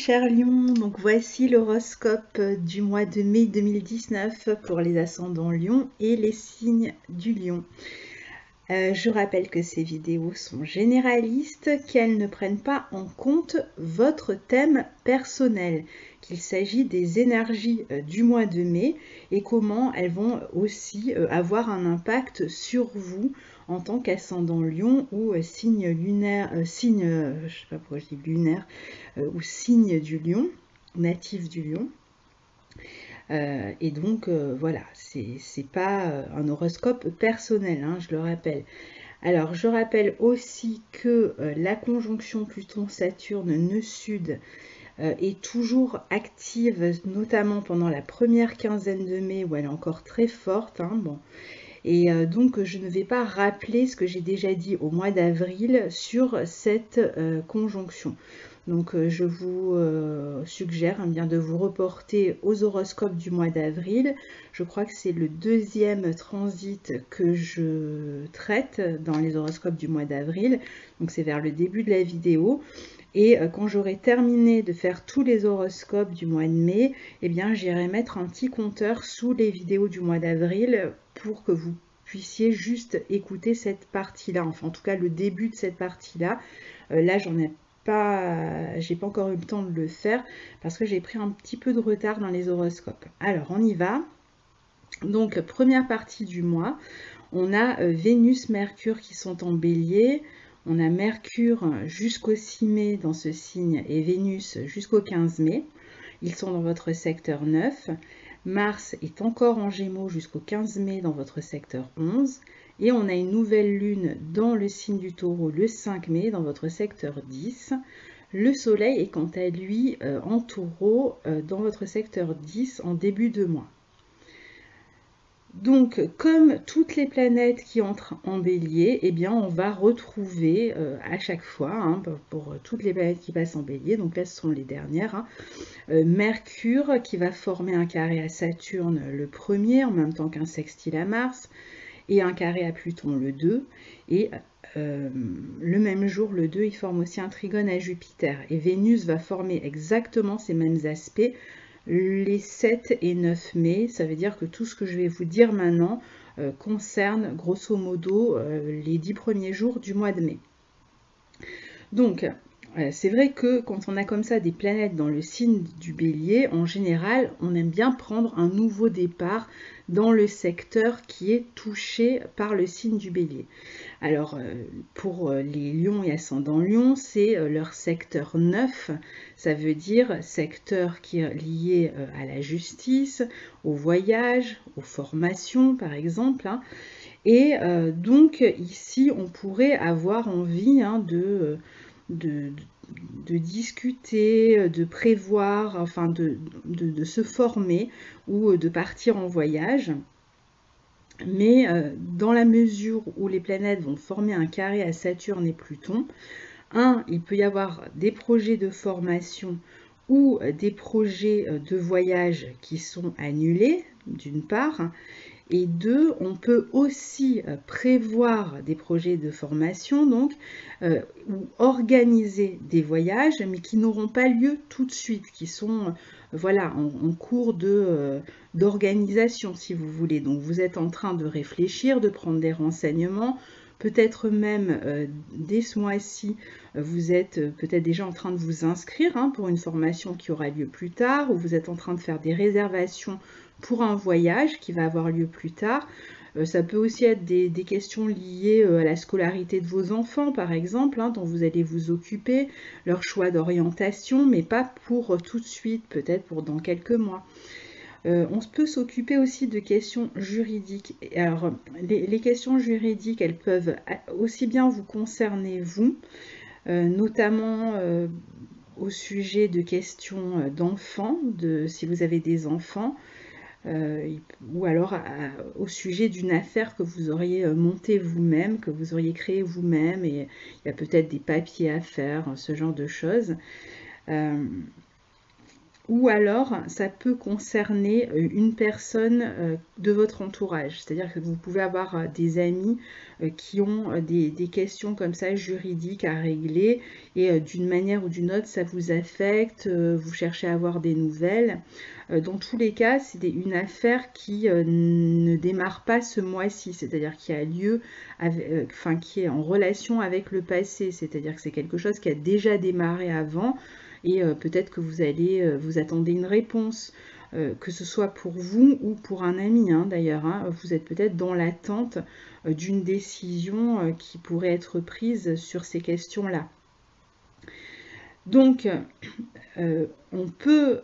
chers lions, donc voici l'horoscope du mois de mai 2019 pour les ascendants lions et les signes du lion. Je rappelle que ces vidéos sont généralistes, qu'elles ne prennent pas en compte votre thème personnel, qu'il s'agit des énergies du mois de mai et comment elles vont aussi avoir un impact sur vous en tant qu'ascendant lion ou signe lunaire, je sais pas pourquoi je dis lunaire, ou signe du lion, natif du lion. Et donc voilà, c'est pas un horoscope personnel, hein, je le rappelle. Alors je rappelle aussi que la conjonction Pluton-Saturne nœud sud est toujours active, notamment pendant la première quinzaine de mai où elle est encore très forte. Hein, bon. Et donc je ne vais pas rappeler ce que j'ai déjà dit au mois d'avril sur cette conjonction. Donc je vous suggère bien de vous reporter aux horoscopes du mois d'avril. Je crois que c'est le deuxième transit que je traite dans les horoscopes du mois d'avril. Donc c'est vers le début de la vidéo. Et quand j'aurai terminé de faire tous les horoscopes du mois de mai, eh bien j'irai mettre un petit compteur sous les vidéos du mois d'avril pour que vous puissiez juste écouter cette partie-là, enfin en tout cas le début de cette partie-là. Là j'ai pas encore eu le temps de le faire parce que j'ai pris un petit peu de retard dans les horoscopes. Alors on y va. Donc première partie du mois, on a Vénus, Mercure qui sont en bélier. On a Mercure jusqu'au 6 mai dans ce signe et Vénus jusqu'au 15 mai. Ils sont dans votre secteur 9. Mars est encore en Gémeaux jusqu'au 15 mai dans votre secteur 11. Et on a une nouvelle lune dans le signe du Taureau le 5 mai dans votre secteur 10. Le Soleil est quant à lui en Taureau dans votre secteur 10 en début de mois. Donc, comme toutes les planètes qui entrent en bélier, eh bien, on va retrouver à chaque fois, hein, pour toutes les planètes qui passent en bélier, donc là, ce sont les dernières, hein, Mercure qui va former un carré à Saturne le 1er, en même temps qu'un sextile à Mars, et un carré à Pluton le 2, et le même jour, le 2, il forme aussi un trigone à Jupiter, et Vénus va former exactement ces mêmes aspects les 7 et 9 mai. Ça veut dire que tout ce que je vais vous dire maintenant concerne grosso modo les 10 premiers jours du mois de mai. Donc, c'est vrai que quand on a comme ça des planètes dans le signe du bélier, en général, on aime bien prendre un nouveau départ dans le secteur qui est touché par le signe du bélier. Alors, pour les lions et ascendants lions, c'est leur secteur 9, ça veut dire secteur qui est lié à la justice, au voyage, aux formations par exemple. Hein. Et donc ici, on pourrait avoir envie de discuter, de prévoir, enfin de se former ou de partir en voyage. Mais dans la mesure où les planètes vont former un carré à Saturne et Pluton, il peut y avoir des projets de formation ou des projets de voyage qui sont annulés, d'une part, et deux, on peut aussi prévoir des projets de formation, donc, ou organiser des voyages, mais qui n'auront pas lieu tout de suite, qui sont voilà, en cours d'organisation, si vous voulez. Donc, vous êtes en train de réfléchir, de prendre des renseignements, peut-être même dès ce mois-ci, vous êtes peut-être déjà en train de vous inscrire pour une formation qui aura lieu plus tard, ou vous êtes en train de faire des réservations pour un voyage qui va avoir lieu plus tard. Ça peut aussi être des questions liées à la scolarité de vos enfants, par exemple, dont vous allez vous occuper, leur choix d'orientation, mais pas pour tout de suite, peut-être pour dans quelques mois. On peut s'occuper aussi de questions juridiques. Alors, les questions juridiques, elles peuvent aussi bien vous concerner, vous, notamment au sujet de questions d'enfants, si vous avez des enfants, ou alors au sujet d'une affaire que vous auriez montée vous-même, que vous auriez créée vous-même, et il y a peut-être des papiers à faire, ce genre de choses. ou alors ça peut concerner une personne de votre entourage. C'est-à-dire que vous pouvez avoir des amis qui ont des questions comme ça juridiques à régler et d'une manière ou d'une autre ça vous affecte, vous cherchez à avoir des nouvelles. Dans tous les cas, c'est une affaire qui ne démarre pas ce mois-ci, c'est-à-dire qui a lieu, qui est en relation avec le passé, c'est-à-dire que c'est quelque chose qui a déjà démarré avant et peut-être que vous allez, vous attendez une réponse, que ce soit pour vous ou pour un ami d'ailleurs, vous êtes peut-être dans l'attente d'une décision qui pourrait être prise sur ces questions-là. Donc, on peut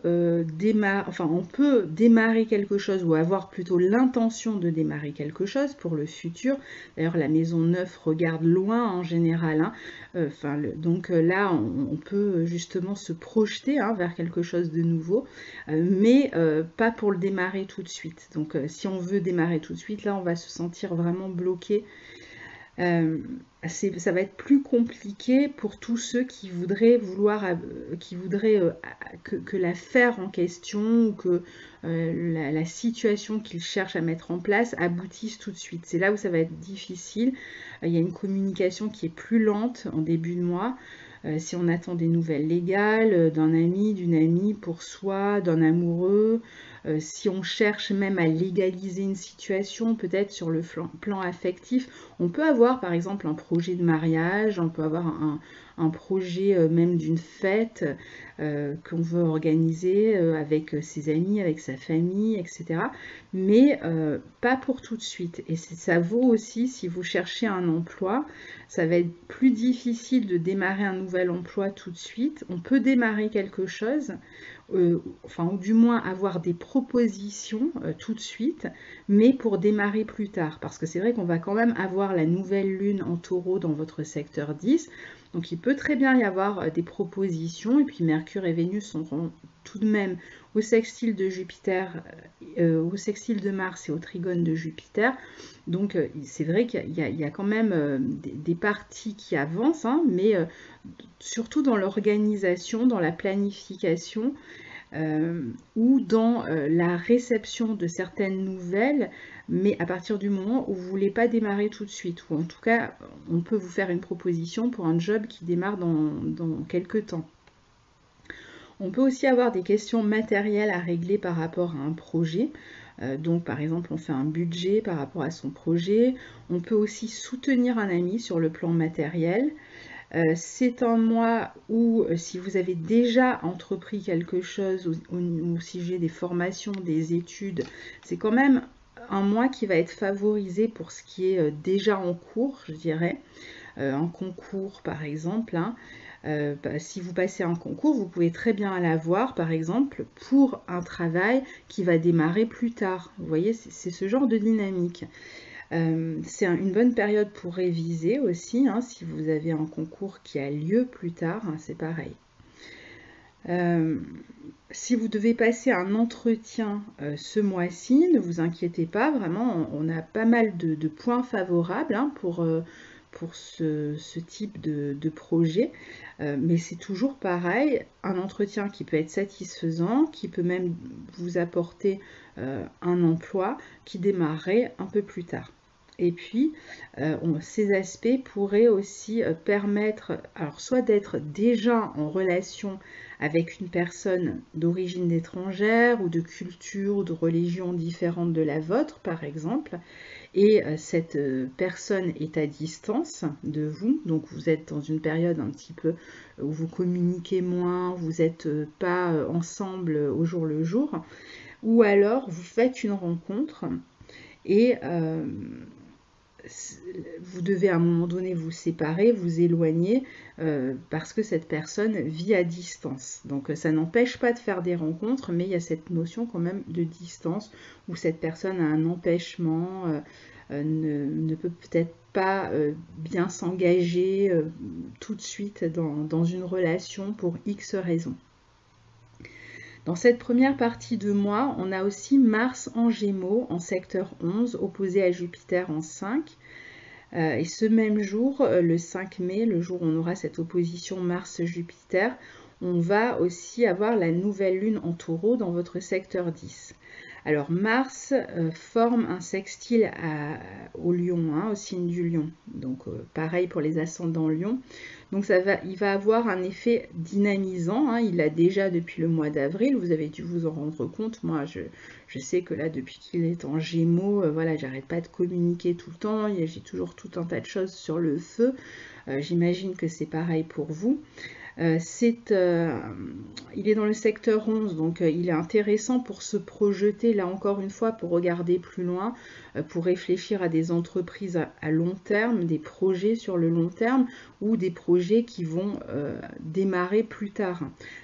démarrer quelque chose ou avoir plutôt l'intention de démarrer quelque chose pour le futur. D'ailleurs, la maison 9 regarde loin en général. Donc là, on peut justement se projeter vers quelque chose de nouveau, mais pas pour le démarrer tout de suite. Donc, si on veut démarrer tout de suite, là, on va se sentir vraiment bloqué. Ça va être plus compliqué pour tous ceux qui voudraient que l'affaire en question ou que la situation qu'ils cherchent à mettre en place aboutisse tout de suite. C'est là où ça va être difficile. Il y a une communication qui est plus lente en début de mois. Si on attend des nouvelles légales d'un ami, d'une amie pour soi, d'un amoureux, si on cherche même à légaliser une situation, peut-être sur le plan affectif, on peut avoir par exemple un projet de mariage, on peut avoir un projet même d'une fête qu'on veut organiser avec ses amis, avec sa famille, etc. Mais pas pour tout de suite. Et ça vaut aussi si vous cherchez un emploi, ça va être plus difficile de démarrer un nouvel emploi tout de suite. On peut démarrer quelque chose, ou du moins avoir des propositions tout de suite, mais pour démarrer plus tard. Parce que c'est vrai qu'on va quand même avoir la nouvelle lune en taureau dans votre secteur 10. Donc il peut très bien y avoir des propositions, et puis Mercure et Vénus seront tout de même au sextile de Jupiter, au sextile de Mars et au trigone de Jupiter. Donc c'est vrai qu'il y a quand même des parties qui avancent, mais surtout dans l'organisation, dans la planification, ou dans la réception de certaines nouvelles, mais à partir du moment où vous ne voulez pas démarrer tout de suite, ou en tout cas on peut vous faire une proposition pour un job qui démarre dans quelques temps. On peut aussi avoir des questions matérielles à régler par rapport à un projet. Donc par exemple on fait un budget par rapport à son projet. On peut aussi soutenir un ami sur le plan matériel. C'est un mois où si vous avez déjà entrepris quelque chose ou si j'ai des formations, des études, c'est quand même un mois qui va être favorisé pour ce qui est déjà en cours, je dirais. Un concours par exemple. Si vous passez un concours, vous pouvez très bien l'avoir par exemple pour un travail qui va démarrer plus tard. Vous voyez, c'est ce genre de dynamique. C'est une bonne période pour réviser aussi, si vous avez un concours qui a lieu plus tard, c'est pareil. Si vous devez passer un entretien ce mois-ci, ne vous inquiétez pas, vraiment on a pas mal de points favorables pour ce type de projet, mais c'est toujours pareil, un entretien qui peut être satisfaisant, qui peut même vous apporter un emploi qui démarrerait un peu plus tard. Et puis, ces aspects pourraient aussi permettre, alors soit d'être déjà en relation avec une personne d'origine étrangère ou de culture ou de religion différente de la vôtre, par exemple, et cette personne est à distance de vous, donc vous êtes dans une période un petit peu où vous communiquez moins, vous n'êtes pas ensemble au jour le jour, ou alors vous faites une rencontre et vous devez à un moment donné vous séparer, vous éloigner, parce que cette personne vit à distance. Donc ça n'empêche pas de faire des rencontres, mais il y a cette notion quand même de distance, où cette personne a un empêchement, ne peut peut-être pas bien s'engager tout de suite dans une relation pour X raisons. Dans cette première partie de mois, on a aussi Mars en Gémeaux, en secteur 11, opposé à Jupiter en 5. Et ce même jour, le 5 mai, le jour où on aura cette opposition Mars-Jupiter, on va aussi avoir la nouvelle lune en taureau dans votre secteur 10. Alors Mars forme un sextile au lion, hein, au signe du lion. Donc pareil pour les ascendants lion. Donc il va avoir un effet dynamisant, hein. Il l'a déjà depuis le mois d'avril, vous avez dû vous en rendre compte. Moi je sais que là depuis qu'il est en Gémeaux, voilà, j'arrête pas de communiquer tout le temps, j'ai toujours tout un tas de choses sur le feu. J'imagine que c'est pareil pour vous. Il est dans le secteur 11, donc il est intéressant pour se projeter, là encore une fois, pour regarder plus loin, pour réfléchir à des entreprises à long terme, des projets sur le long terme, ou des projets qui vont démarrer plus tard.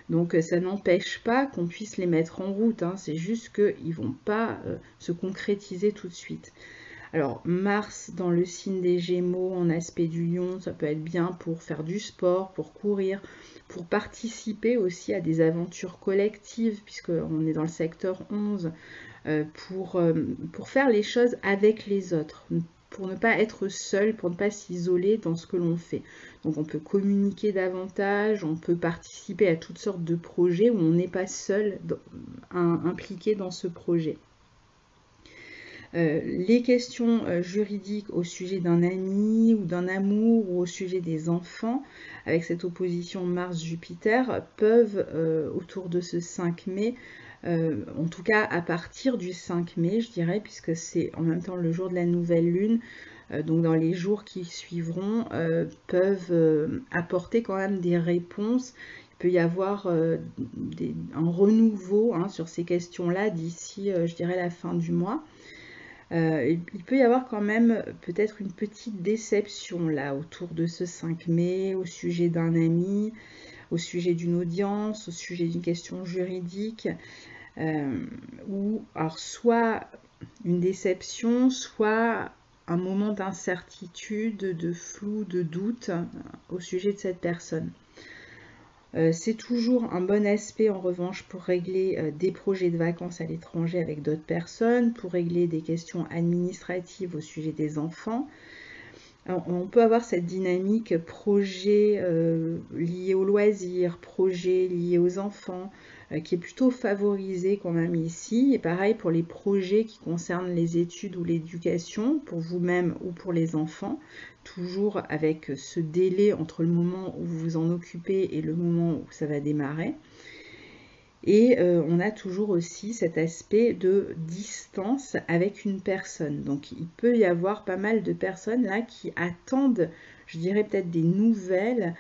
Donc ça n'empêche pas qu'on puisse les mettre en route, hein, c'est juste qu'ils ne vont pas se concrétiser tout de suite. Alors Mars dans le signe des Gémeaux en aspect du lion, ça peut être bien pour faire du sport, pour courir, pour participer aussi à des aventures collectives, puisqu'on est dans le secteur 11, pour faire les choses avec les autres, pour ne pas être seul, pour ne pas s'isoler dans ce que l'on fait. Donc on peut communiquer davantage, on peut participer à toutes sortes de projets où on n'est pas seul impliqué dans ce projet. Les questions juridiques au sujet d'un ami ou d'un amour ou au sujet des enfants, avec cette opposition Mars-Jupiter, peuvent, autour de ce 5 mai, en tout cas à partir du 5 mai, je dirais, puisque c'est en même temps le jour de la nouvelle lune, donc dans les jours qui suivront, peuvent apporter quand même des réponses. Il peut y avoir un renouveau, hein, sur ces questions-là d'ici, je dirais, la fin du mois. Il peut y avoir quand même peut-être une petite déception là autour de ce 5 mai au sujet d'un ami, au sujet d'une audience, au sujet d'une question juridique, ou alors soit une déception, soit un moment d'incertitude, de flou, de doute au sujet de cette personne. C'est toujours un bon aspect en revanche pour régler des projets de vacances à l'étranger avec d'autres personnes, pour régler des questions administratives au sujet des enfants. Alors, on peut avoir cette dynamique projet lié aux loisirs, projet lié aux enfants, qui est plutôt favorisée quand même ici. Et pareil pour les projets qui concernent les études ou l'éducation, pour vous-même ou pour les enfants, toujours avec ce délai entre le moment où vous vous en occupez et le moment où ça va démarrer. Et on a toujours aussi cet aspect de distance avec une personne. Donc il peut y avoir pas mal de personnes là qui attendent, je dirais peut-être des nouvelles,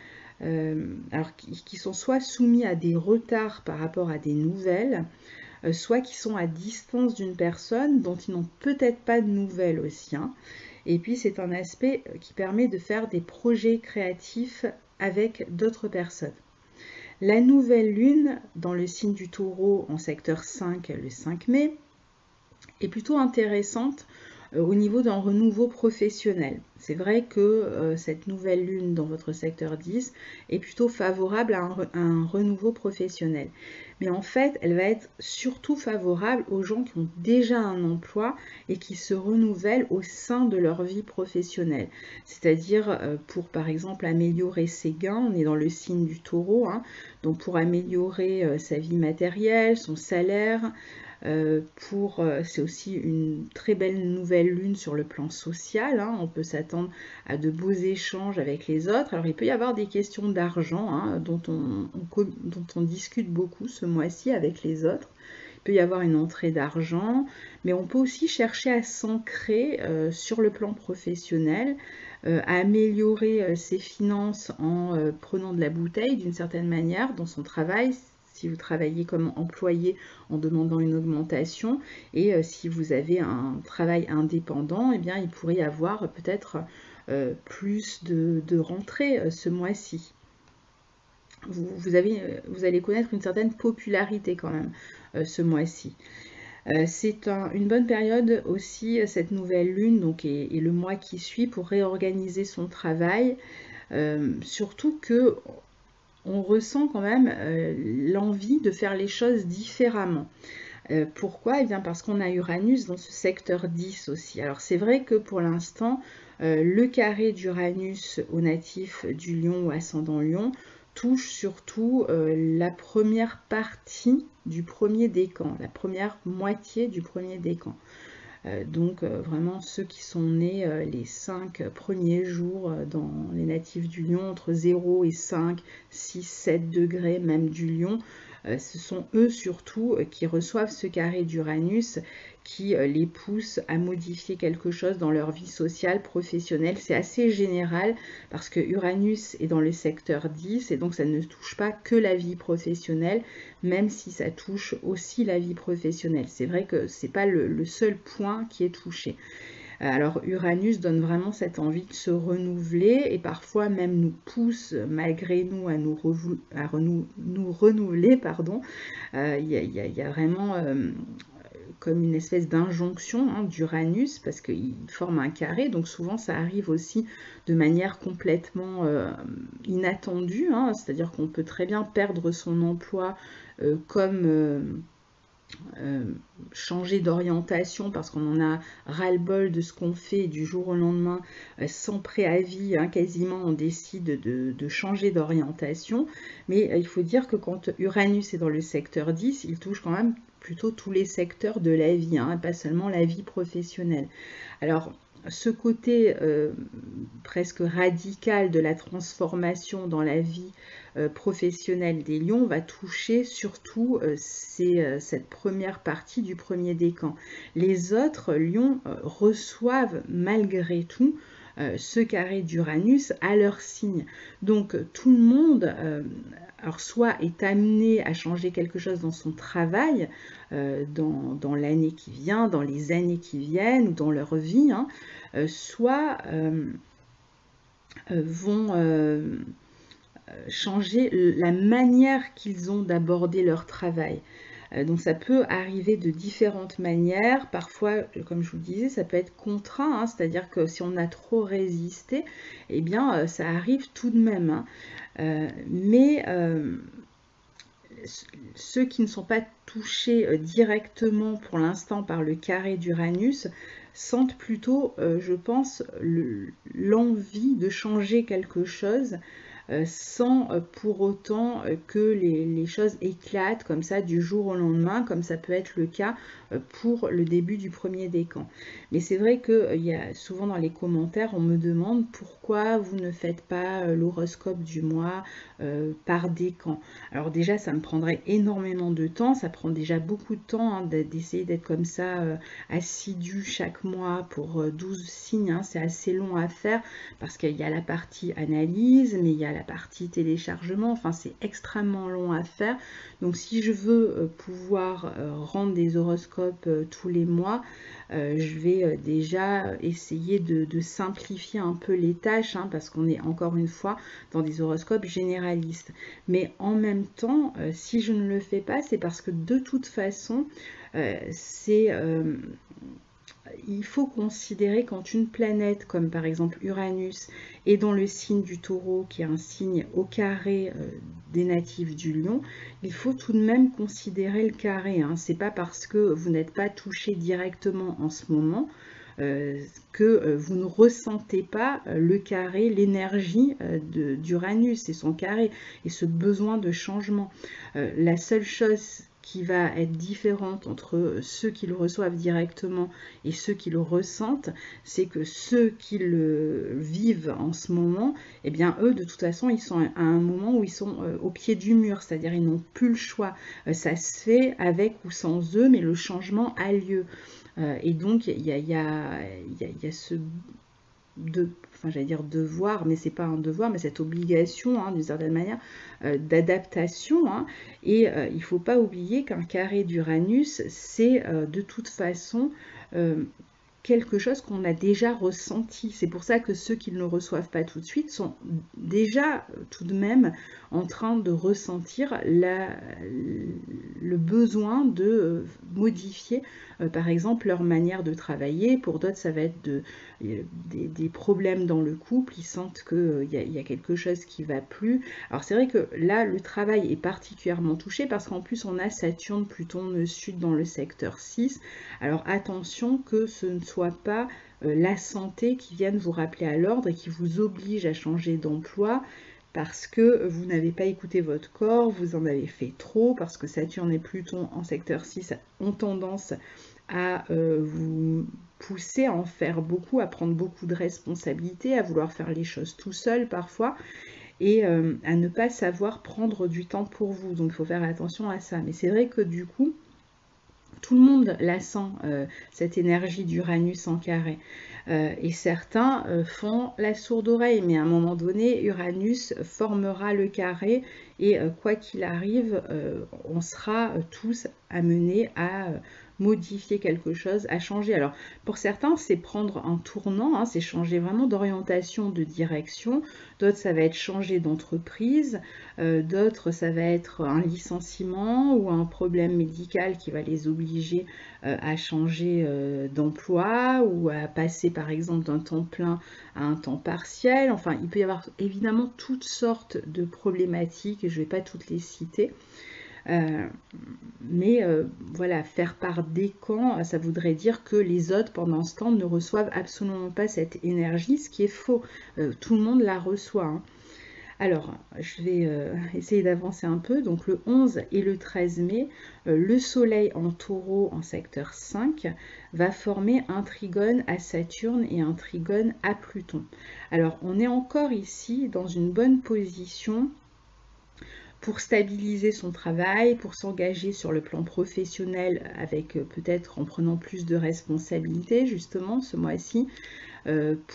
alors qui sont soit soumis à des retards par rapport à des nouvelles, soit qui sont à distance d'une personne dont ils n'ont peut-être pas de nouvelles aussi, hein. Et puis c'est un aspect qui permet de faire des projets créatifs avec d'autres personnes. La nouvelle lune dans le signe du Taureau en secteur 5 le 5 mai est plutôt intéressante au niveau d'un renouveau professionnel. C'est vrai que cette nouvelle lune dans votre secteur 10 est plutôt favorable à un renouveau professionnel. Mais en fait, elle va être surtout favorable aux gens qui ont déjà un emploi et qui se renouvellent au sein de leur vie professionnelle. C'est-à-dire pour par exemple améliorer ses gains, on est dans le signe du Taureau, hein, donc pour améliorer sa vie matérielle, son salaire, c'est aussi une très belle nouvelle lune sur le plan social, hein. On peut s'attendre à de beaux échanges avec les autres. Alors il peut y avoir des questions d'argent, hein, dont on discute beaucoup ce mois-ci avec les autres. Il peut y avoir une entrée d'argent, mais on peut aussi chercher à s'ancrer sur le plan professionnel, à améliorer ses finances en prenant de la bouteille d'une certaine manière dans son travail. Si vous travaillez comme employé en demandant une augmentation, et si vous avez un travail indépendant, eh bien, il pourrait y avoir peut-être plus de rentrées ce mois-ci. Vous allez connaître une certaine popularité quand même ce mois-ci. C'est une bonne période aussi, cette nouvelle lune, donc, et le mois qui suit, pour réorganiser son travail, surtout que on ressent quand même l'envie de faire les choses différemment. Pourquoi? Eh bien parce qu'on a Uranus dans ce secteur 10 aussi. Alors c'est vrai que pour l'instant, le carré d'Uranus au natif du Lion ou ascendant Lion touche surtout la première partie du premier décan, la première moitié du premier décan. Donc vraiment ceux qui sont nés les 5 premiers jours dans les natifs du Lion, entre 0 et 5, 6, 7 degrés même du Lion, ce sont eux surtout qui reçoivent ce carré d'Uranus qui les pousse à modifier quelque chose dans leur vie sociale, professionnelle. C'est assez général parce que Uranus est dans le secteur 10 et donc ça ne touche pas que la vie professionnelle, même si ça touche aussi la vie professionnelle. C'est vrai que c'est pas le seul point qui est touché. Alors Uranus donne vraiment cette envie de se renouveler et parfois même nous pousse malgré nous à nous renouveler. Il y a vraiment comme une espèce d'injonction d'Uranus parce qu'il forme un carré, donc souvent ça arrive aussi de manière complètement inattendue, c'est-à-dire qu'on peut très bien perdre son emploi comme changer d'orientation parce qu'on en a ras-le-bol de ce qu'on fait du jour au lendemain, sans préavis, quasiment on décide de changer d'orientation. Mais il faut dire que quand Uranus est dans le secteur 10, il touche quand même plutôt tous les secteurs de la vie, pas seulement la vie professionnelle. Alors, ce côté presque radical de la transformation dans la vie professionnelle des lions va toucher surtout cette première partie du premier décan. Les autres lions reçoivent malgré tout ce carré d'Uranus à leur signe. Donc tout le monde alors soit est amené à changer quelque chose dans son travail, dans l'année qui vient, dans les années qui viennent, ou dans leur vie, soit vont changer la manière qu'ils ont d'aborder leur travail. Donc ça peut arriver de différentes manières, parfois comme je vous le disais ça peut être contraint, c'est-à-dire que si on a trop résisté, eh bien ça arrive tout de même. Mais ceux qui ne sont pas touchés directement pour l'instant par le carré d'Uranus sentent plutôt, je pense, l'envie de changer quelque chose sans pour autant que les choses éclatent comme ça du jour au lendemain, comme ça peut être le cas pour le début du premier décan. Mais c'est vrai que il y a souvent dans les commentaires, on me demande pourquoi vous ne faites pas l'horoscope du mois par décan. Alors déjà, ça me prendrait énormément de temps, ça prend déjà beaucoup de temps d'essayer d'être comme ça assidu chaque mois pour 12 signes, c'est assez long à faire parce qu'il y a la partie analyse, mais il y a la partie téléchargement, enfin c'est extrêmement long à faire. Donc si je veux pouvoir rendre des horoscopes tous les mois, je vais déjà essayer de simplifier un peu les tâches, parce qu'on est encore une fois dans des horoscopes généralistes. Mais en même temps, si je ne le fais pas, c'est parce que de toute façon, il faut considérer quand une planète comme par exemple Uranus est dans le signe du Taureau, qui est un signe au carré des natifs du Lion, il faut tout de même considérer le carré. C'est pas parce que vous n'êtes pas touché directement en ce moment que vous ne ressentez pas le carré, l'énergie d'Uranus et son carré et ce besoin de changement. La seule chose qui va être différente entre ceux qui le reçoivent directement et ceux qui le ressentent, c'est que ceux qui le vivent en ce moment, eh bien eux de toute façon ils sont à un moment où ils sont au pied du mur, c'est-à-dire ils n'ont plus le choix, ça se fait avec ou sans eux, mais le changement a lieu. Et donc il y a ce j'allais dire devoir, mais c'est pas un devoir, mais cette obligation d'une certaine manière d'adaptation. Et il ne faut pas oublier qu'un carré d'Uranus, c'est de toute façon quelque chose qu'on a déjà ressenti. C'est pour ça que ceux qui ne le reçoivent pas tout de suite sont déjà tout de même en train de ressentir le besoin de modifier par exemple leur manière de travailler. Pour d'autres ça va être des problèmes dans le couple, ils sentent qu'il y a quelque chose qui ne va plus. Alors c'est vrai que là le travail est particulièrement touché parce qu'en plus on a Saturne, Pluton, Nœud Sud dans le secteur 6. Alors attention que ce ne soit pas la santé qui vienne vous rappeler à l'ordre et qui vous oblige à changer d'emploi, parce que vous n'avez pas écouté votre corps, vous en avez fait trop, parce que Saturne et Pluton en secteur 6 ont tendance à vous pousser à en faire beaucoup, à prendre beaucoup de responsabilités, à vouloir faire les choses tout seul parfois, et à ne pas savoir prendre du temps pour vous. Donc il faut faire attention à ça. Mais c'est vrai que du coup, tout le monde la sent, cette énergie d'Uranus en carré. Et certains font la sourde oreille, mais à un moment donné, Uranus formera le carré et quoi qu'il arrive, on sera tous amenés à modifier quelque chose, à changer. Alors pour certains, c'est prendre un tournant, hein, c'est changer vraiment d'orientation, de direction. D'autres, ça va être changer d'entreprise. D'autres, ça va être un licenciement ou un problème médical qui va les obliger à changer d'emploi ou à passer par exemple d'un temps plein à un temps partiel. Enfin, il peut y avoir évidemment toutes sortes de problématiques, je ne vais pas toutes les citer. Mais voilà, faire part des camps, ça voudrait dire que les autres, pendant ce temps, ne reçoivent absolument pas cette énergie, ce qui est faux. Tout le monde la reçoit, hein. Alors, je vais essayer d'avancer un peu. Donc, le 11 et le 13 mai, le Soleil en Taureau en secteur 5 va former un trigone à Saturne et un trigone à Pluton. Alors, on est encore ici dans une bonne position pour stabiliser son travail, pour s'engager sur le plan professionnel avec peut-être en prenant plus de responsabilités justement ce mois-ci,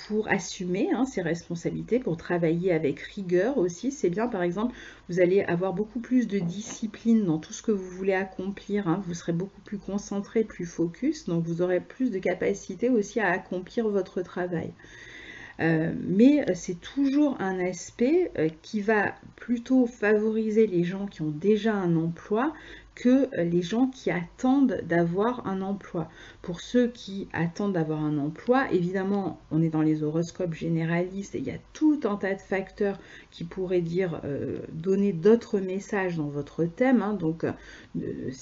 pour assumer ses responsabilités, pour travailler avec rigueur aussi. C'est bien, par exemple, vous allez avoir beaucoup plus de discipline dans tout ce que vous voulez accomplir, hein. Vous serez beaucoup plus concentré, plus focus, donc vous aurez plus de capacité aussi à accomplir votre travail. Mais c'est toujours un aspect qui va plutôt favoriser les gens qui ont déjà un emploi que les gens qui attendent d'avoir un emploi. Pour ceux qui attendent d'avoir un emploi, évidemment, on est dans les horoscopes généralistes et il y a tout un tas de facteurs qui pourraient dire donner d'autres messages dans votre thème, hein, donc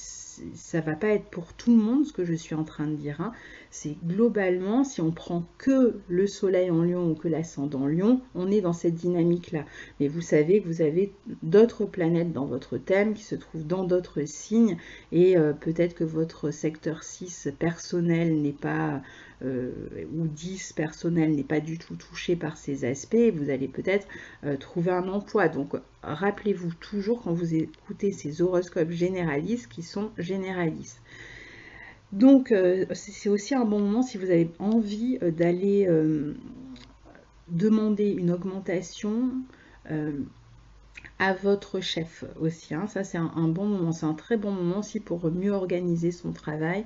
ça va pas être pour tout le monde ce que je suis en train de dire, hein. C'est globalement, si on prend que le soleil en lion ou que l'ascendant lion, on est dans cette dynamique-là. Mais vous savez que vous avez d'autres planètes dans votre thème qui se trouvent dans d'autres signes et peut-être que votre secteur 6 personnel n'est pas, ou 10 personnel n'est pas du tout touché par ces aspects. Et vous allez peut-être trouver un emploi. Donc rappelez-vous toujours quand vous écoutez ces horoscopes généralistes qui sont généralistes. Donc c'est aussi un bon moment si vous avez envie d'aller demander une augmentation à votre chef aussi, hein. Ça c'est un bon moment, c'est un très bon moment aussi pour mieux organiser son travail.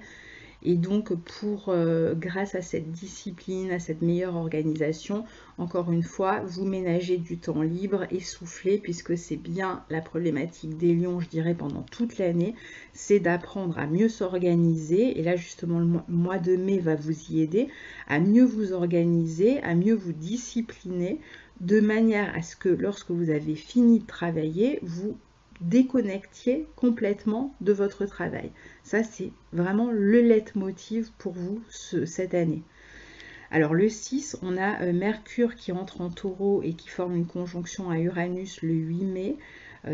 Et donc pour, grâce à cette discipline, à cette meilleure organisation, encore une fois, vous ménagez du temps libre et soufflé, puisque c'est bien la problématique des lions, je dirais, pendant toute l'année, c'est d'apprendre à mieux s'organiser. Et là, justement, le mois de mai va vous y aider, à mieux vous organiser, à mieux vous discipliner, de manière à ce que lorsque vous avez fini de travailler, vous déconnectiez complètement de votre travail. Ça, c'est vraiment le leitmotiv pour vous cette année. Alors le 6, on a Mercure qui entre en Taureau et qui forme une conjonction à Uranus le 8 mai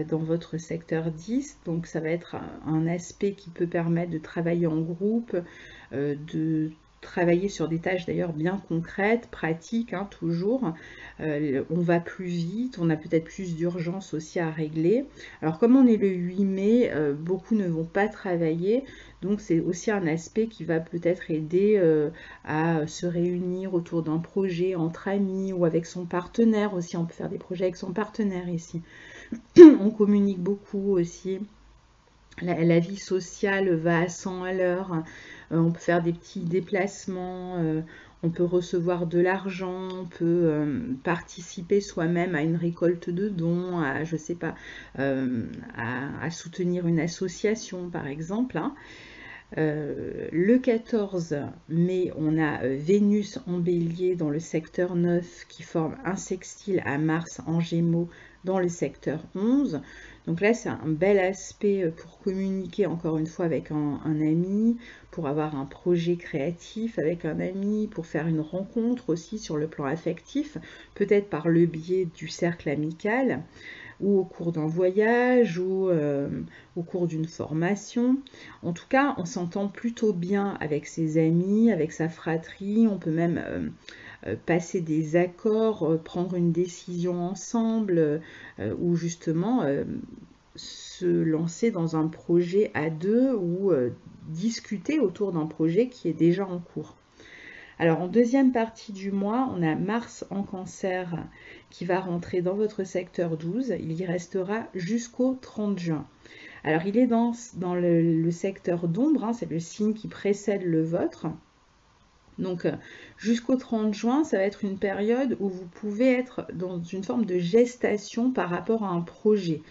dans votre secteur 10. Donc ça va être un aspect qui peut permettre de travailler en groupe, de travailler sur des tâches d'ailleurs bien concrètes, pratiques, hein, toujours. On va plus vite, on a peut-être plus d'urgence aussi à régler. Alors comme on est le 8 mai, beaucoup ne vont pas travailler, donc c'est aussi un aspect qui va peut-être aider à se réunir autour d'un projet entre amis ou avec son partenaire aussi. On peut faire des projets avec son partenaire ici. On communique beaucoup aussi. La vie sociale va à 100 à l'heure. On peut faire des petits déplacements, on peut recevoir de l'argent, on peut participer soi-même à une récolte de dons, à, je sais pas, à soutenir une association par exemple, hein. Le 14 mai, on a Vénus en Bélier dans le secteur 9 qui forme un sextile à Mars en Gémeaux dans le secteur 11. Donc là, c'est un bel aspect pour communiquer encore une fois avec un ami, pour avoir un projet créatif avec un ami, pour faire une rencontre aussi sur le plan affectif, peut-être par le biais du cercle amical, ou au cours d'un voyage, ou au cours d'une formation. En tout cas, on s'entend plutôt bien avec ses amis, avec sa fratrie, on peut même passer des accords, prendre une décision ensemble, ou justement se lancer dans un projet à deux ou discuter autour d'un projet qui est déjà en cours. Alors en deuxième partie du mois, on a Mars en Cancer qui va rentrer dans votre secteur 12. Il y restera jusqu'au 30 juin. Alors il est dans le secteur d'ombre, hein, c'est le signe qui précède le vôtre. Donc jusqu'au 30 juin, ça va être une période où vous pouvez être dans une forme de gestation par rapport à un projet.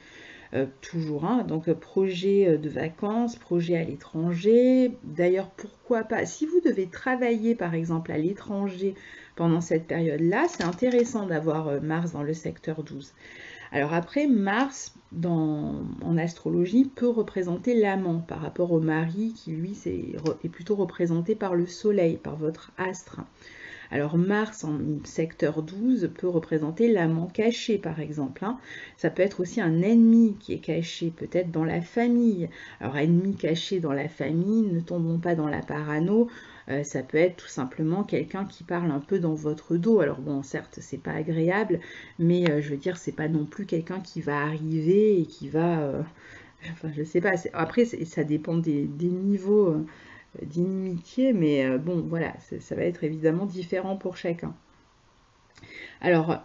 Toujours, hein, donc projet de vacances, projet à l'étranger. D'ailleurs, pourquoi pas, si vous devez travailler par exemple à l'étranger pendant cette période-là, c'est intéressant d'avoir Mars dans le secteur 12. Alors après, Mars, en astrologie, peut représenter l'amant par rapport au mari qui, lui, est plutôt représenté par le soleil, par votre astre. Alors Mars en secteur 12 peut représenter l'amant caché par exemple. Hein. Ça peut être aussi un ennemi qui est caché peut-être dans la famille. Alors ennemi caché dans la famille, ne tombons pas dans la parano. Ça peut être tout simplement quelqu'un qui parle un peu dans votre dos. Alors bon, certes, c'est pas agréable, mais je veux dire, c'est pas non plus quelqu'un qui va arriver et qui va... enfin, je sais pas. Après, ça dépend des niveaux d'inimitié, mais bon, voilà, ça va être évidemment différent pour chacun. Alors,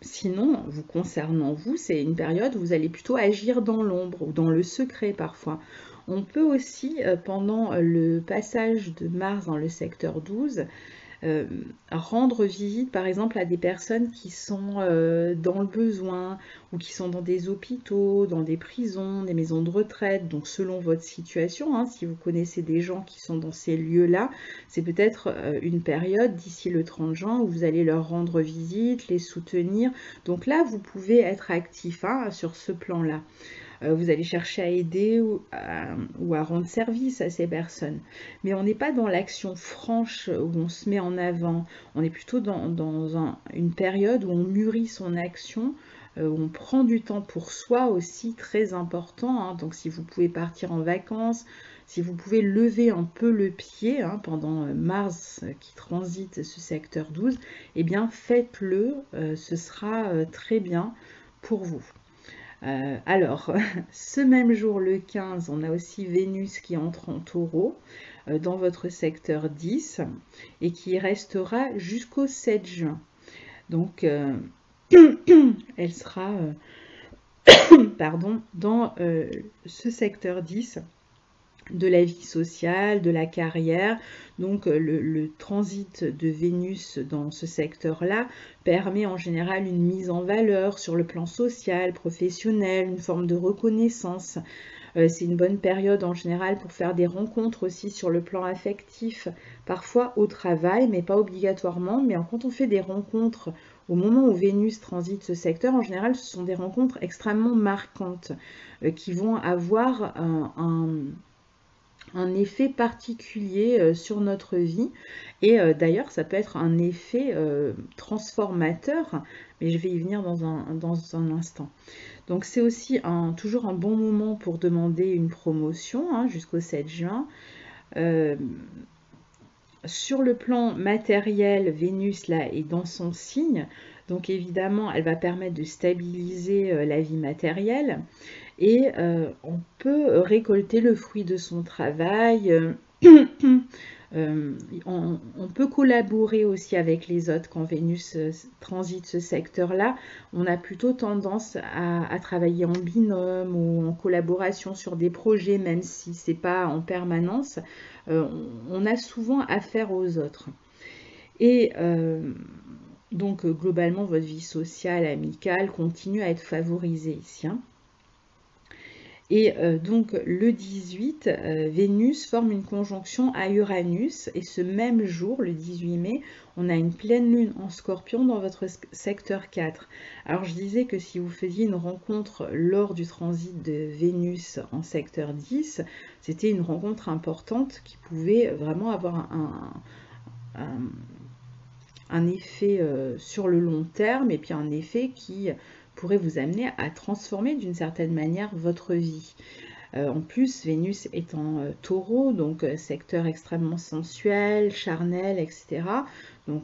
sinon, vous concernant vous, c'est une période où vous allez plutôt agir dans l'ombre ou dans le secret parfois. On peut aussi, pendant le passage de Mars dans le secteur 12, rendre visite par exemple à des personnes qui sont dans le besoin ou qui sont dans des hôpitaux, dans des prisons, des maisons de retraite. Donc selon votre situation, hein, si vous connaissez des gens qui sont dans ces lieux-là, c'est peut-être une période d'ici le 30 juin où vous allez leur rendre visite, les soutenir. Donc là, vous pouvez être actif hein, sur ce plan-là. Vous allez chercher à aider ou à rendre service à ces personnes. Mais on n'est pas dans l'action franche où on se met en avant, on est plutôt dans une période où on mûrit son action, où on prend du temps pour soi aussi, très important. Hein. Donc si vous pouvez partir en vacances, si vous pouvez lever un peu le pied hein, pendant Mars qui transite ce secteur 12, eh bien faites-le, ce sera très bien pour vous. Alors, ce même jour, le 15, on a aussi Vénus qui entre en taureau dans votre secteur 10 et qui restera jusqu'au 7 juin. Donc, elle sera pardon, dans ce secteur 10 de la vie sociale, de la carrière. Donc le transit de Vénus dans ce secteur-là permet en général une mise en valeur sur le plan social, professionnel, une forme de reconnaissance. C'est une bonne période en général pour faire des rencontres aussi sur le plan affectif, parfois au travail, mais pas obligatoirement. Mais quand on fait des rencontres au moment où Vénus transite ce secteur, en général, ce sont des rencontres extrêmement marquantes qui vont avoir un effet particulier sur notre vie et d'ailleurs ça peut être un effet transformateur, mais je vais y venir dans un instant. Donc c'est aussi toujours un bon moment pour demander une promotion hein, jusqu'au 7 juin. Sur le plan matériel, Vénus là est dans son signe, donc évidemment elle va permettre de stabiliser la vie matérielle et on peut récolter le fruit de son travail. On peut collaborer aussi avec les autres quand Vénus transite ce secteur-là. On a plutôt tendance à travailler en binôme ou en collaboration sur des projets, même si ce n'est pas en permanence. On a souvent affaire aux autres. Et donc globalement, votre vie sociale, amicale continue à être favorisée ici. Hein. Et donc le 18, Vénus forme une conjonction à Uranus et ce même jour, le 18 mai, on a une pleine lune en Scorpion dans votre secteur 4. Alors je disais que si vous faisiez une rencontre lors du transit de Vénus en secteur 10, c'était une rencontre importante qui pouvait vraiment avoir un effet sur le long terme et puis un effet qui pourrait vous amener à transformer d'une certaine manière votre vie. En plus, Vénus est en taureau, donc secteur extrêmement sensuel, charnel, etc. Donc,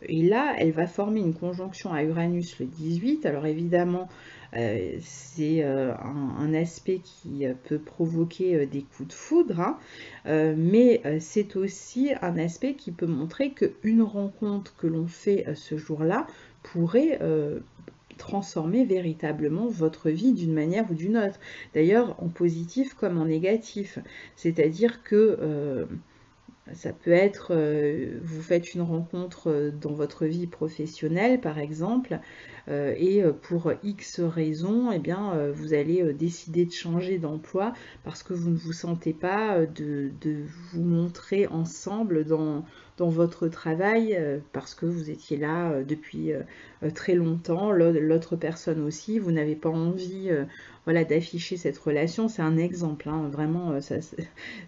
et là, elle va former une conjonction à Uranus le 18. Alors évidemment, c'est un aspect qui peut provoquer des coups de foudre, hein, mais c'est aussi un aspect qui peut montrer qu'une rencontre que l'on fait ce jour-là pourrait transformer véritablement votre vie d'une manière ou d'une autre. D'ailleurs, en positif comme en négatif. C'est-à-dire que ça peut être, vous faites une rencontre dans votre vie professionnelle, par exemple, et pour X raisons, eh bien, vous allez décider de changer d'emploi parce que vous ne vous sentez pas de vous montrer ensemble dans votre travail parce que vous étiez là depuis très longtemps, l'autre personne aussi, vous n'avez pas envie voilà, d'afficher cette relation. C'est un exemple, hein, vraiment, ça,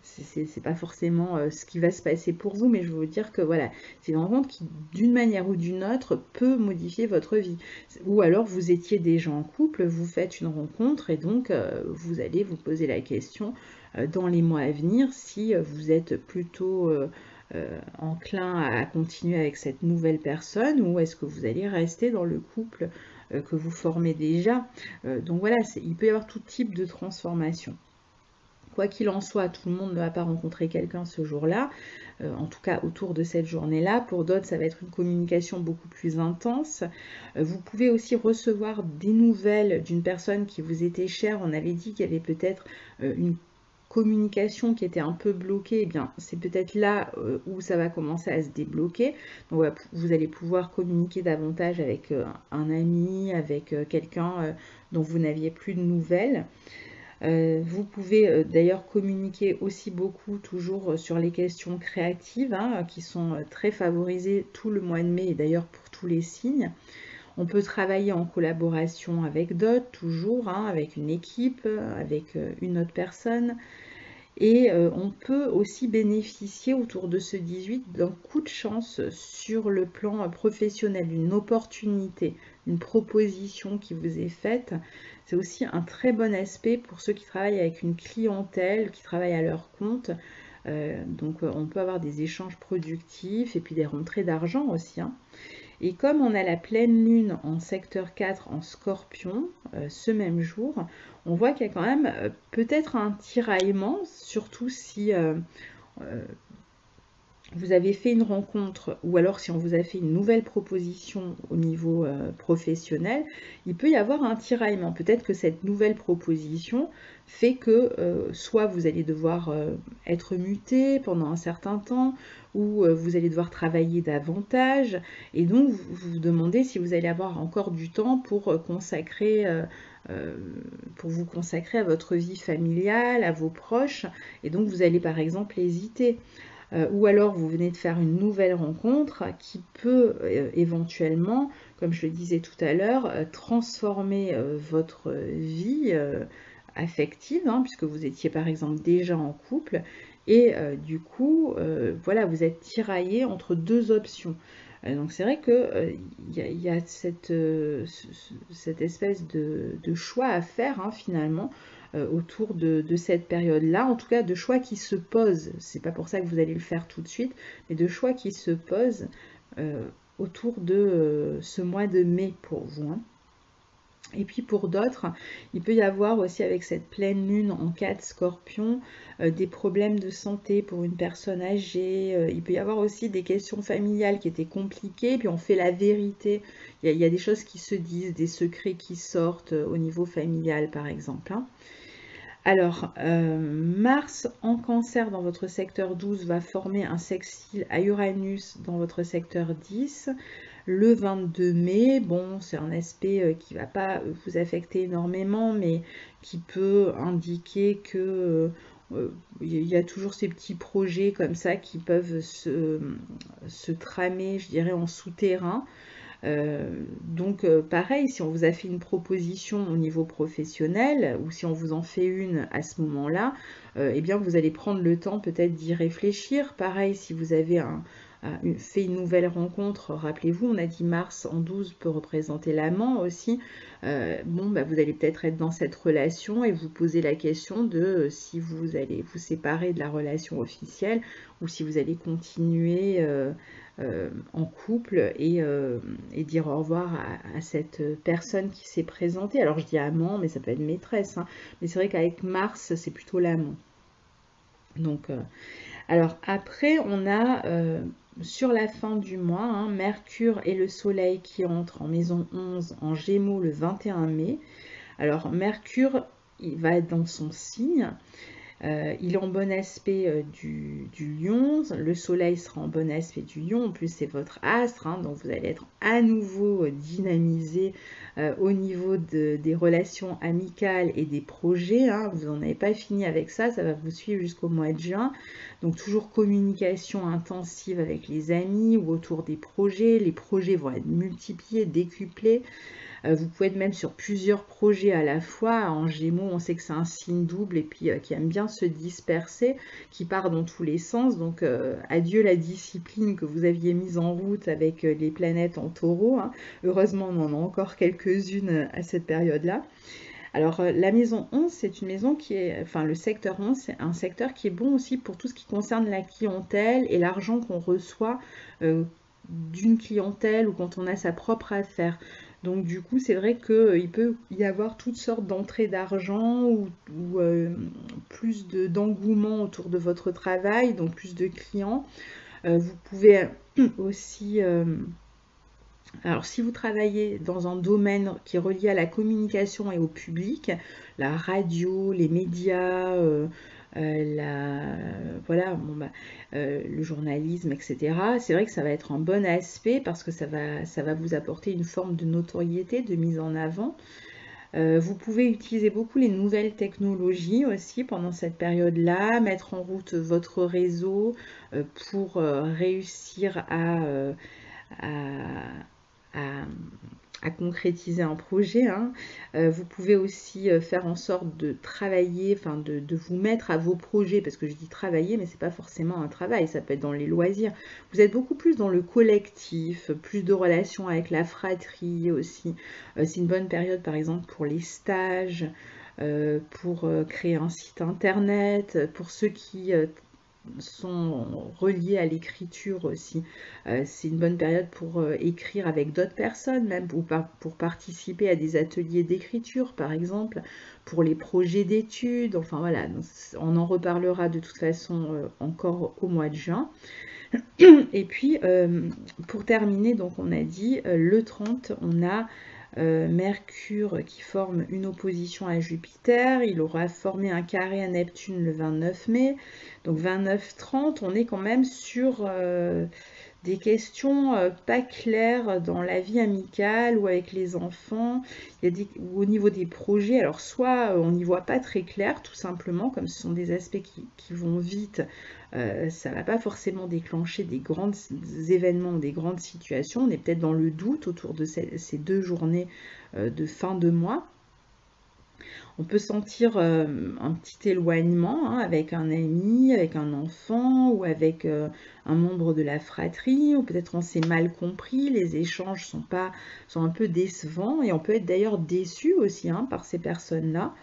c'est pas forcément ce qui va se passer pour vous, mais je veux vous dire que voilà, c'est une rencontre qui, d'une manière ou d'une autre, peut modifier votre vie. Ou alors vous étiez déjà en couple, vous faites une rencontre et donc vous allez vous poser la question dans les mois à venir si vous êtes plutôt enclin à continuer avec cette nouvelle personne ou est-ce que vous allez rester dans le couple que vous formez déjà. Donc voilà, il peut y avoir tout type de transformation. Quoi qu'il en soit, tout le monde ne va pas rencontrer quelqu'un ce jour-là, en tout cas autour de cette journée-là. Pour d'autres, ça va être une communication beaucoup plus intense. Vous pouvez aussi recevoir des nouvelles d'une personne qui vous était chère. On avait dit qu'il y avait peut-être une communication qui était un peu bloquée, eh bien c'est peut-être là où ça va commencer à se débloquer. Donc vous allez pouvoir communiquer davantage avec un ami, avec quelqu'un dont vous n'aviez plus de nouvelles. Vous pouvez d'ailleurs communiquer aussi beaucoup toujours sur les questions créatives hein, qui sont très favorisées tout le mois de mai et d'ailleurs pour tous les signes. On peut travailler en collaboration avec d'autres, toujours, hein, avec une équipe, avec une autre personne. Et on peut aussi bénéficier autour de ce 18 d'un coup de chance sur le plan professionnel, une opportunité, une proposition qui vous est faite. C'est aussi un très bon aspect pour ceux qui travaillent avec une clientèle, qui travaillent à leur compte. Donc on peut avoir des échanges productifs et puis des rentrées d'argent aussi. Hein. Et comme on a la pleine lune en secteur 4 en Scorpion ce même jour, on voit qu'il y a quand même peut-être un tiraillement, surtout si vous avez fait une rencontre ou alors si on vous a fait une nouvelle proposition au niveau professionnel, il peut y avoir un tiraillement. Peut-être que cette nouvelle proposition fait que soit vous allez devoir être muté pendant un certain temps ou vous allez devoir travailler davantage et donc vous vous demandez si vous allez avoir encore du temps pour vous consacrer à votre vie familiale, à vos proches et donc vous allez par exemple hésiter. Ou alors vous venez de faire une nouvelle rencontre qui peut éventuellement, comme je le disais tout à l'heure, transformer votre vie affective, hein, puisque vous étiez par exemple déjà en couple, et du coup, voilà, vous êtes tiraillé entre deux options. Donc c'est vrai que y a cette espèce de choix à faire hein, finalement autour de cette période-là, en tout cas de choix qui se posent. C'est pas pour ça que vous allez le faire tout de suite, mais de choix qui se posent autour de ce mois de mai pour vous. Hein. Et puis pour d'autres, il peut y avoir aussi avec cette pleine lune en 4 scorpions des problèmes de santé pour une personne âgée. Il peut y avoir aussi des questions familiales qui étaient compliquées, puis on fait la vérité. Il y a des choses qui se disent, des secrets qui sortent au niveau familial par exemple. Hein. Alors, Mars en Cancer dans votre secteur 12 va former un sextile à Uranus dans votre secteur 10. le 22 mai. Bon, c'est un aspect qui va pas vous affecter énormément, mais qui peut indiquer que il y a toujours ces petits projets comme ça qui peuvent se tramer, je dirais, en souterrain. Donc pareil, si on vous a fait une proposition au niveau professionnel ou si on vous en fait une à ce moment-là, eh bien vous allez prendre le temps peut-être d'y réfléchir. Pareil, si vous avez fait une nouvelle rencontre, rappelez-vous, on a dit Mars en 12 peut représenter l'amant aussi. Bon, bah, vous allez peut-être être dans cette relation et vous poser la question de si vous allez vous séparer de la relation officielle ou si vous allez continuer en couple et dire au revoir à cette personne qui s'est présentée. Alors je dis amant, mais ça peut être maîtresse, hein. Mais c'est vrai qu'avec Mars, c'est plutôt l'amant. Donc, alors après, on a sur la fin du mois, hein, Mercure et le Soleil qui entrent en maison 11 en Gémeaux le 21 mai. Alors Mercure, il va être dans son signe. Il est en bon aspect du Lion, le Soleil sera en bon aspect du Lion, en plus c'est votre astre, hein, donc vous allez être à nouveau dynamisé au niveau des relations amicales et des projets, hein. Vous n'en avez pas fini avec ça, ça va vous suivre jusqu'au mois de juin, donc toujours communication intensive avec les amis ou autour des projets, les projets vont être multipliés, décuplés. Vous pouvez être même sur plusieurs projets à la fois. En Gémeaux, on sait que c'est un signe double et puis qui aime bien se disperser, qui part dans tous les sens. Donc, adieu la discipline que vous aviez mise en route avec les planètes en taureau, hein. Heureusement, on en a encore quelques-unes à cette période-là. Alors, la maison 11, c'est une maison qui est, enfin, le secteur 11, c'est un secteur qui est bon aussi pour tout ce qui concerne la clientèle et l'argent qu'on reçoit d'une clientèle ou quand on a sa propre affaire. Donc du coup, c'est vrai qu'il peut y avoir toutes sortes d'entrées d'argent ou plus d'engouement autour de votre travail, donc plus de clients. Vous pouvez aussi... alors si vous travaillez dans un domaine qui est relié à la communication et au public, la radio, les médias, voilà, bon, bah, le journalisme, etc. C'est vrai que ça va être un bon aspect parce que ça va vous apporter une forme de notoriété, de mise en avant. Vous pouvez utiliser beaucoup les nouvelles technologies aussi pendant cette période-là, mettre en route votre réseau pour réussir à, à concrétiser un projet, hein. Vous pouvez aussi faire en sorte de travailler, enfin de vous mettre à vos projets, parce que je dis travailler, mais c'est pas forcément un travail, ça peut être dans les loisirs. Vous êtes beaucoup plus dans le collectif, plus de relations avec la fratrie aussi. C'est une bonne période par exemple pour les stages, pour créer un site internet, pour ceux qui sont reliés à l'écriture aussi. C'est une bonne période pour écrire avec d'autres personnes, même pour participer à des ateliers d'écriture, par exemple, pour les projets d'études. Enfin voilà, on en reparlera de toute façon encore au mois de juin. Et puis, pour terminer, donc on a dit, le 30, on a Mercure qui forme une opposition à Jupiter. Il aura formé un carré à Neptune le 29 mai. Donc 29-30, on est quand même sur des questions pas claires dans la vie amicale ou avec les enfants, ou au niveau des projets. Alors soit on n'y voit pas très clair, tout simplement, comme ce sont des aspects qui vont vite, ça ne va pas forcément déclencher des grands événements, des grandes situations. On est peut-être dans le doute autour de ces 2 journées de fin de mois. On peut sentir un petit éloignement, hein, avec un ami, avec un enfant ou avec un membre de la fratrie, ou peut-être on s'est mal compris, les échanges sont un peu décevants et on peut être d'ailleurs déçu aussi, hein, par ces personnes-là.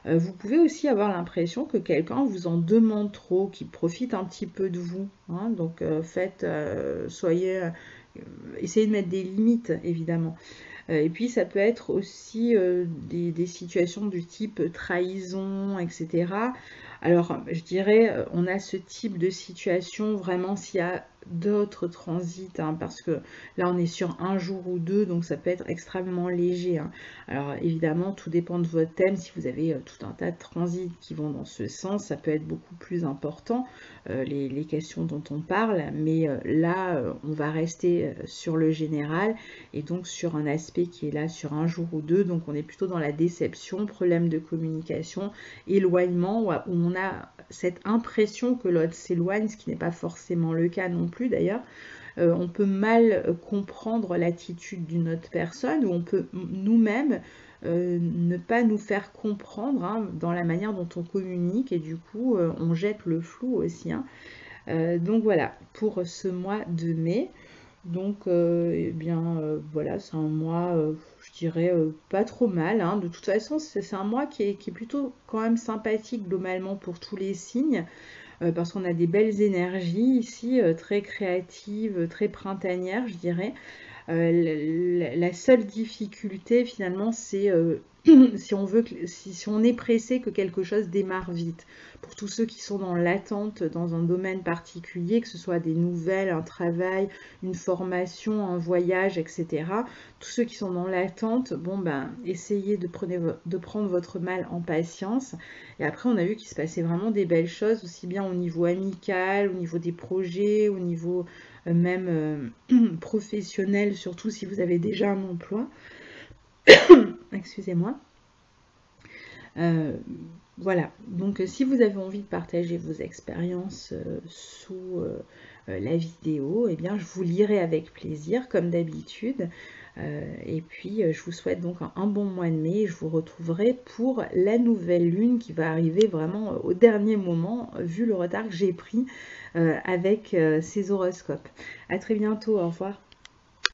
Vous pouvez aussi avoir l'impression que quelqu'un vous en demande trop, qu'il profite un petit peu de vous, hein. Donc essayez de mettre des limites évidemment. Et puis ça peut être aussi des situations du type trahison, etc. Alors je dirais, on a ce type de situation vraiment s'il y a d'autres transits, hein, parce que là on est sur un jour ou deux, donc ça peut être extrêmement léger, hein. Alors évidemment tout dépend de votre thème. Si vous avez tout un tas de transits qui vont dans ce sens, ça peut être beaucoup plus important, les questions dont on parle, mais là on va rester sur le général et donc sur un aspect qui est là sur un jour ou deux, donc on est plutôt dans la déception, problème de communication, éloignement, où on a cette impression que l'autre s'éloigne, ce qui n'est pas forcément le cas non plus d'ailleurs. On peut mal comprendre l'attitude d'une autre personne, ou on peut nous-mêmes ne pas nous faire comprendre, hein, dans la manière dont on communique, et du coup on jette le flou aussi, hein. Donc voilà, pour ce mois de mai. Donc eh bien voilà, c'est un mois, je dirais, pas trop mal, hein. De toute façon, c'est un mois qui est plutôt quand même sympathique globalement pour tous les signes, parce qu'on a des belles énergies ici, très créatives, très printanières, je dirais. La seule difficulté finalement, c'est si on veut si on est pressé que quelque chose démarre vite. Pour tous ceux qui sont dans l'attente dans un domaine particulier, que ce soit des nouvelles, un travail, une formation, un voyage, etc. Tous ceux qui sont dans l'attente, bon ben, essayez de prendre votre mal en patience. Et après, on a vu qu'il se passait vraiment des belles choses, aussi bien au niveau amical, au niveau des projets, au niveau même professionnel, surtout si vous avez déjà un emploi. Excusez-moi. Voilà, donc si vous avez envie de partager vos expériences sous la vidéo, eh bien je vous lirai avec plaisir comme d'habitude. Et puis je vous souhaite donc un bon mois de mai. Je vous retrouverai pour la nouvelle lune qui va arriver vraiment au dernier moment, vu le retard que j'ai pris avec ces horoscopes. À très bientôt, au revoir.